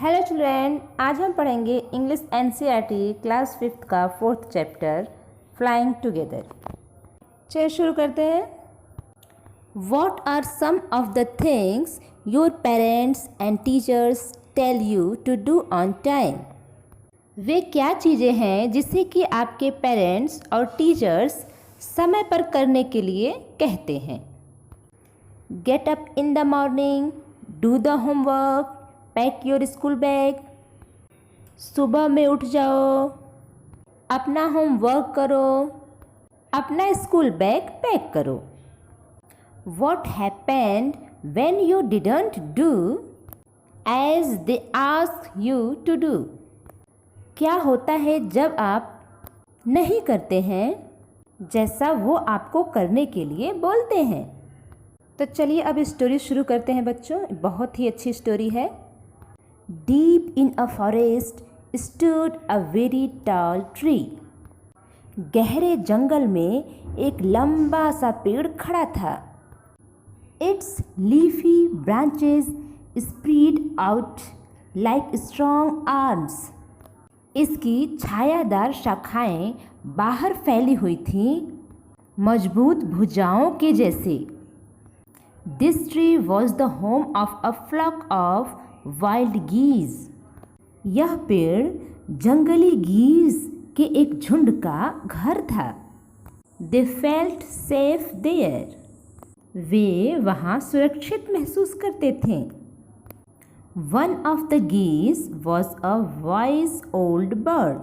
Hello children, आज हम पढ़ेंगे इंग्लिश एनसीईआरटी क्लास 5th का 4th चैप्टर फ्लाइंग टुगेदर। चलिए शुरू करते हैं। What are some of the things your parents and teachers tell you to do on time? वे क्या चीज़ें हैं जिसे कि आपके पेरेंट्स और टीचर्स समय पर करने के लिए कहते हैं? Get up in the morning, do the homework, pack your school bag. सुबह में उठ जाओ, अपना होमवर्क करो, अपना स्कूल बैग पैक करो। What happened when you didn't do as they ask you to do? क्या होता है जब आप नहीं करते हैं जैसा वो आपको करने के लिए बोलते हैं? तो चलिए अब स्टोरी शुरू करते हैं बच्चों। बहुत ही अच्छी स्टोरी है। Deep in a forest stood a very tall tree. गहरे जंगल में एक लंबा सा पेड़ खड़ा था। Its leafy branches spread out like strong arms. इसकी छायादार शाखाएं बाहर फैली हुई थीं, मजबूत भुजाओं के जैसे। This tree was the home of a flock of wild geese. यह पेड़ जंगली गीज के एक झुंड का घर था। They felt safe there. वे वहाँ सुरक्षित महसूस करते थे। One of the geese was a wise old bird.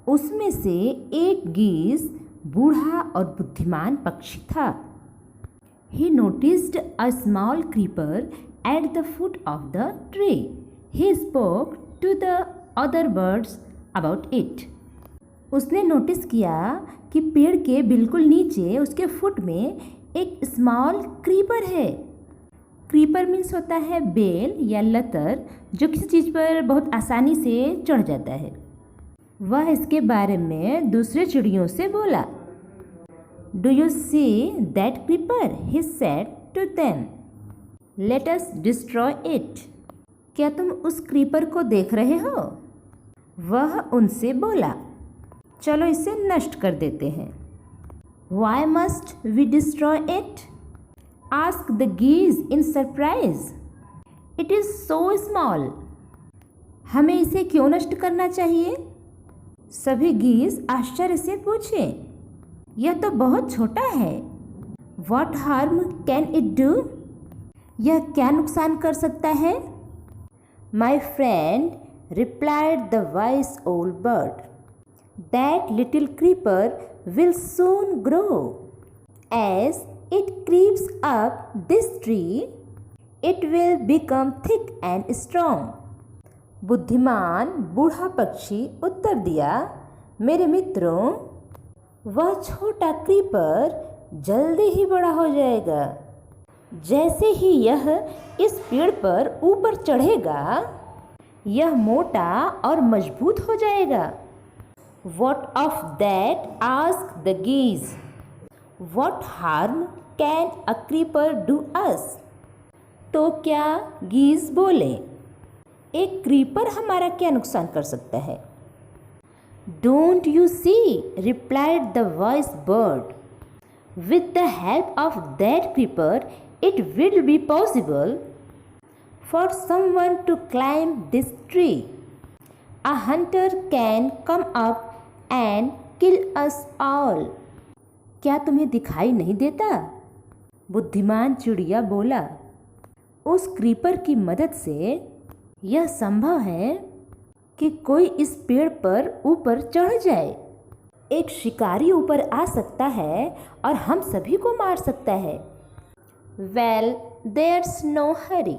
उसमें से एक गीज बूढ़ा और बुद्धिमान पक्षी था। He noticed a small creeper at the foot of the tree. He spoke to the other birds about it. उसने नोटिस किया कि पेड़ के बिल्कुल नीचे उसके फुट में एक स्मॉल क्रीपर है। क्रीपर मीन्स होता है बेल या लतर, जो किसी चीज़ पर बहुत आसानी से चढ़ जाता है। वह इसके बारे में दूसरे चिड़ियों से बोला। Do you see that creeper? He said to them. Let us destroy it. क्या तुम उस क्रीपर को देख रहे हो? वह उनसे बोला, चलो इसे नष्ट कर देते हैं। Why must we destroy it? Asked the geese in surprise. It is so small. हमें इसे क्यों नष्ट करना चाहिए? सभी गीज आश्चर्य से पूछे, यह तो बहुत छोटा है। What harm can it do? यह क्या नुकसान कर सकता है? My friend, replied the wise old bird, that little creeper will soon grow. As it creeps up this tree, it will become thick and strong. बुद्धिमान बूढ़ा पक्षी उत्तर दिया, मेरे मित्रों, वह छोटा क्रीपर जल्दी ही बड़ा हो जाएगा। जैसे ही यह इस पेड़ पर ऊपर चढ़ेगा, यह मोटा और मजबूत हो जाएगा। What of that? asked the geese. What harm can a creeper do us? तो क्या गीज बोले, एक क्रीपर हमारा क्या नुकसान कर सकता है? Don't you see? replied the wise bird. With the help of that creeper, it will be possible for someone to climb this tree. A hunter can come up and kill us all. क्या तुम्हें दिखाई नहीं देता? बुद्धिमान चिड़िया बोला, उस creeper की मदद से यह संभव है कि कोई इस पेड़ पर ऊपर चढ़ जाए। एक शिकारी ऊपर आ सकता है और हम सभी को मार सकता है। Well, there's no hurry.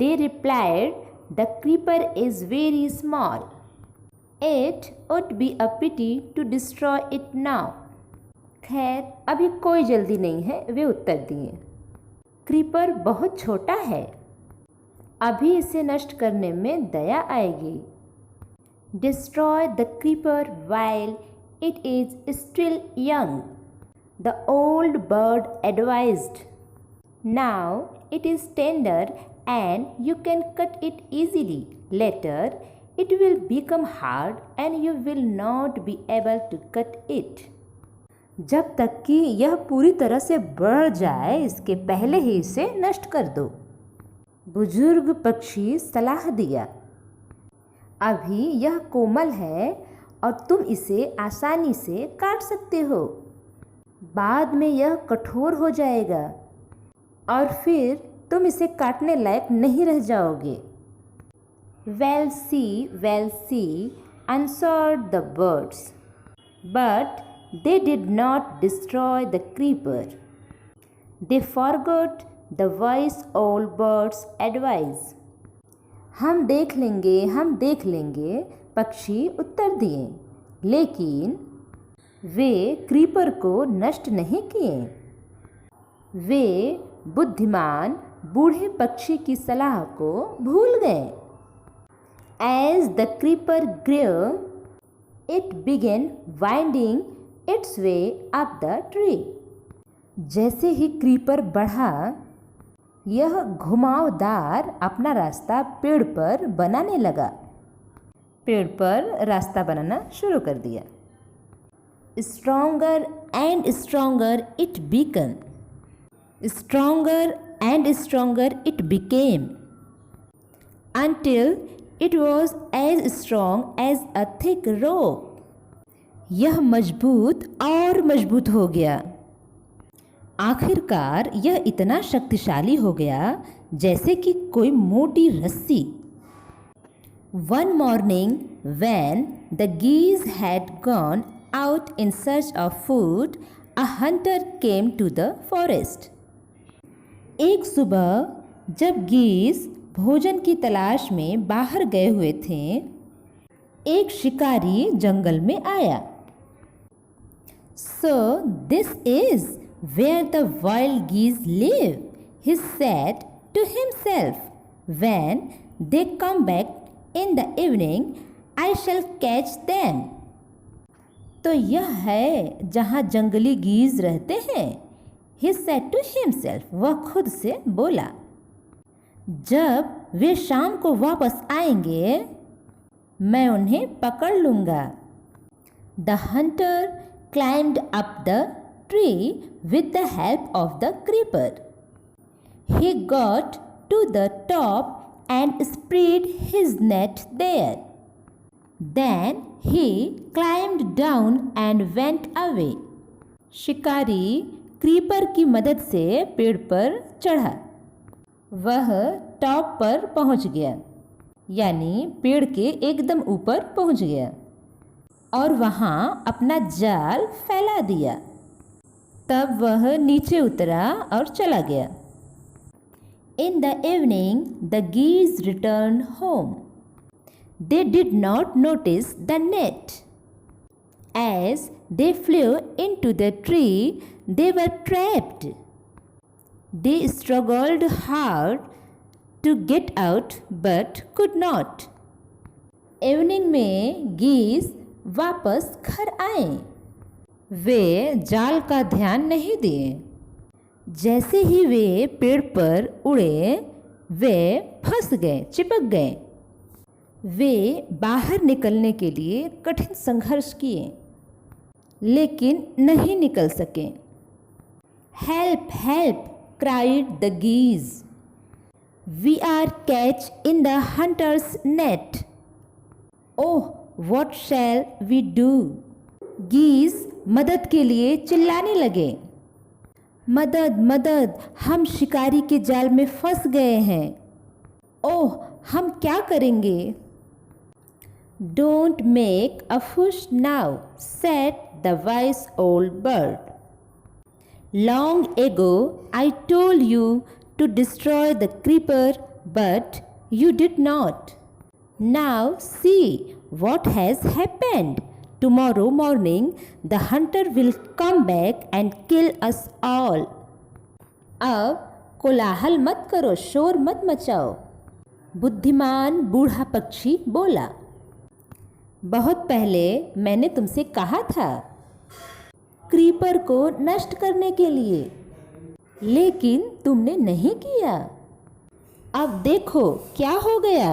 They replied, the creeper is very small. It would be a pity to destroy it now. खैर, अभी कोई जल्दी नहीं है, वे उत्तर दिए। क्रीपर बहुत छोटा है, अभी इसे नष्ट करने में दया आएगी। Destroy the creeper while it is still young, the old bird advised. Now it is tender and you can cut it easily. Later, it will become hard and you will not be able to cut it. जब तक कि यह पूरी तरह से बढ़ जाए इसके पहले ही इसे नष्ट कर दो। बुजुर्ग पक्षी सलाह दिया, अभी यह कोमल है और तुम इसे आसानी से काट सकते हो, बाद में यह कठोर हो जाएगा और फिर तुम इसे काटने लायक नहीं रह जाओगे। Well see, answered the birds, but they did not destroy the creeper. They forgot the wise old bird's advice. हम देख लेंगे, पक्षी उत्तर दिए, लेकिन वे क्रीपर को नष्ट नहीं किए। वे बुद्धिमान बूढ़े पक्षी की सलाह को भूल गए। As the creeper grew, it began winding its way up the tree. जैसे ही क्रीपर बढ़ा, यह घुमावदार अपना रास्ता पेड़ पर बनाने लगा। पेड़ पर रास्ता बनाना शुरू कर दिया। Stronger and stronger it became. Stronger and stronger it became, until it was as strong as a thick rope. यह मजबूत और मजबूत हो गया। आखिरकार यह इतना शक्तिशाली हो गया जैसे कि कोई मोटी रस्सी। One morning when the geese had gone out in search of food, a hunter came to the forest. एक सुबह जब गीस भोजन की तलाश में बाहर गए हुए थे, एक शिकारी जंगल में आया। So this is where the wild geese live, he said to himself. When they come back in the evening, I shall catch them. तो यह है जहाँ जंगली गीज रहते हैं, he said to himself. वह खुद से बोला, जब वे शाम को वापस आएंगे मैं उन्हें पकड़ लूँगा। The hunter climbed up the tree with the help of the creeper. He got to the top and spread his net there. Then he climbed down and went away. शिकारी क्रीपर की मदद से पेड़ पर चढ़ा। वह टॉप पर पहुंच गया, यानी पेड़ के एकदम ऊपर पहुंच गया और वहां अपना जाल फैला दिया। तब वह नीचे उतरा और चला गया। In the evening, the geese returned home. They did not notice the net. As they flew into the tree, they were trapped. They struggled hard to get out but could not. Evening में गीस वापस घर आए। वे जाल का ध्यान नहीं दिए। जैसे ही वे पेड़ पर उड़े, वे फंस गए, चिपक गए। वे बाहर निकलने के लिए कठिन संघर्ष किए, लेकिन नहीं निकल सके। Help, help, cried the geese. We are caught in the hunter's net. Oh, what shall we do? गीज मदद के लिए चिल्लाने लगे। मदद, मदद, हम शिकारी के जाल में फंस गए हैं। ओह, हम क्या करेंगे? Don't make a fuss now, said the wise old bird. Long ago I told you to destroy the creeper, but you did not. Now see what has happened. Tomorrow morning the hunter will come back and kill us all. अब कोलाहल मत करो, शोर मत मचाओ, बुद्धिमान बूढ़ा पक्षी बोला। बहुत पहले मैंने तुमसे कहा था क्रीपर को नष्ट करने के लिए, लेकिन तुमने नहीं किया। अब देखो क्या हो गया।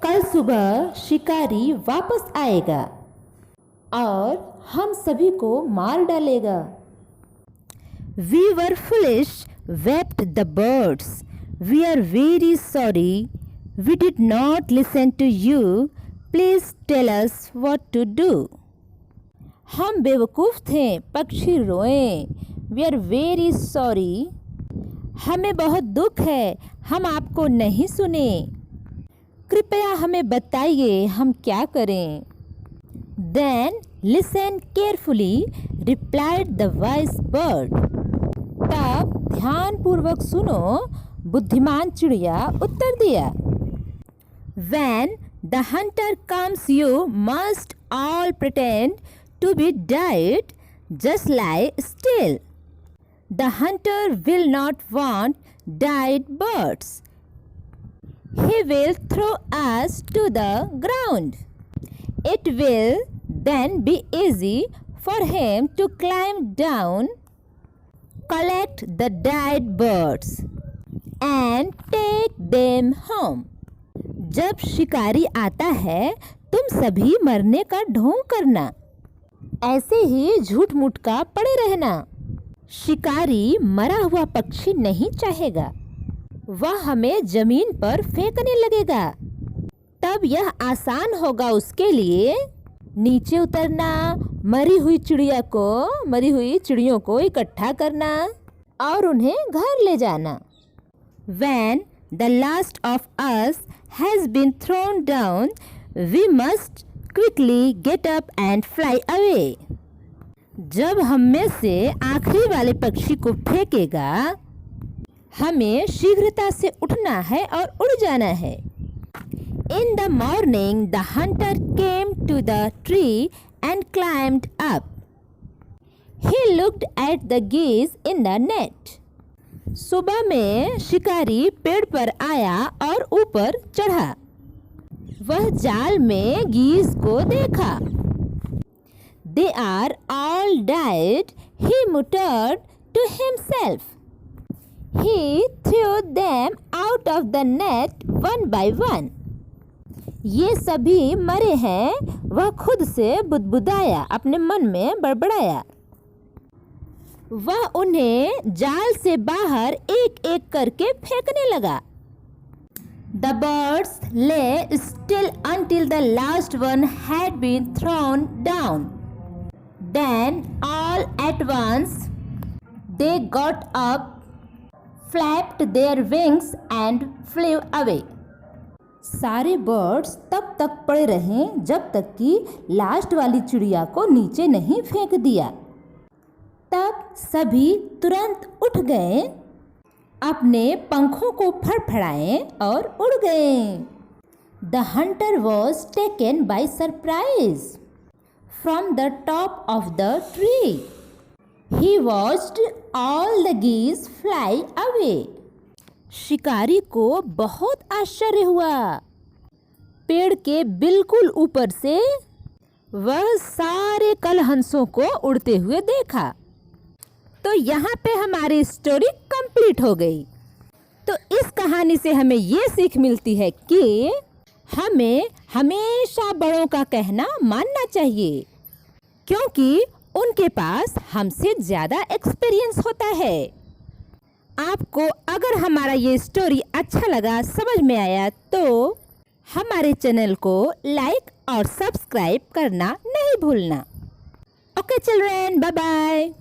कल सुबह शिकारी वापस आएगा और हम सभी को मार डालेगा। We were foolish, wept the birds. We are very sorry. We did not listen to you. Please tell us what to do. हम बेवकूफ़ थे, पक्षी रोए। We are very sorry. हमें बहुत दुख है, हम आपको नहीं सुने। कृपया हमें बताइए हम क्या करें। Then listen carefully, replied the wise bird. तब ध्यानपूर्वक सुनो, बुद्धिमान चिड़िया उत्तर दिया। When the hunter comes, you must all pretend to be dead, just lie still. The hunter will not want dead birds. He will throw us to the ground. It will then be easy for him to climb down, collect the dead birds, and take them home. जब शिकारी आता है, तुम सभी मरने का ढोंग करना, ऐसे ही झूठ मूठ का पड़े रहना। शिकारी मरा हुआ पक्षी नहीं चाहेगा, वह हमें जमीन पर फेंकने लगेगा। तब यह आसान होगा उसके लिए नीचे उतरना, मरी हुई चिड़ियों को इकट्ठा करना और उन्हें घर ले जाना। When the last of us has been thrown down, we must quickly get up and fly away. जब हम में से आखिरी वाले पक्षी को फेंकेगा, हमें शीघ्रता से उठना है और उड़ जाना है। In the morning, the hunter came to the tree and climbed up. He looked at the geese in the net. सुबह में शिकारी पेड़ पर आया और ऊपर चढ़ा। वह जाल में गीज को देखा। They are all dead, he muttered to himself. He threw them out of the net one by one. ये सभी मरे हैं, वह खुद से बुदबुदाया, अपने मन में बड़बड़ाया। वह उन्हें जाल से बाहर एक एक करके फेंकने लगा। The birds lay still until the last one had been thrown down. Then all at once they got up, flapped their wings and flew away. सारे बर्ड्स तब तक पड़े रहे जब तक कि लास्ट वाली चिड़िया को नीचे नहीं फेंक दिया। तब सभी तुरंत उठ गए, अपने पंखों को फड़फड़ाए और उड़ गए। The hunter was taken by surprise. From the top of the tree, he watched all the geese fly away. शिकारी को बहुत आश्चर्य हुआ। पेड़ के बिल्कुल ऊपर से वह सारे कलहंसों को उड़ते हुए देखा। तो यहाँ पे हमारी स्टोरी कंप्लीट हो गई। तो इस कहानी से हमें ये सीख मिलती है कि हमें हमेशा बड़ों का कहना मानना चाहिए, क्योंकि उनके पास हमसे ज़्यादा एक्सपीरियंस होता है। आपको अगर हमारा ये स्टोरी अच्छा लगा, समझ में आया, तो हमारे चैनल को लाइक और सब्सक्राइब करना नहीं भूलना। Okay children, bye bye.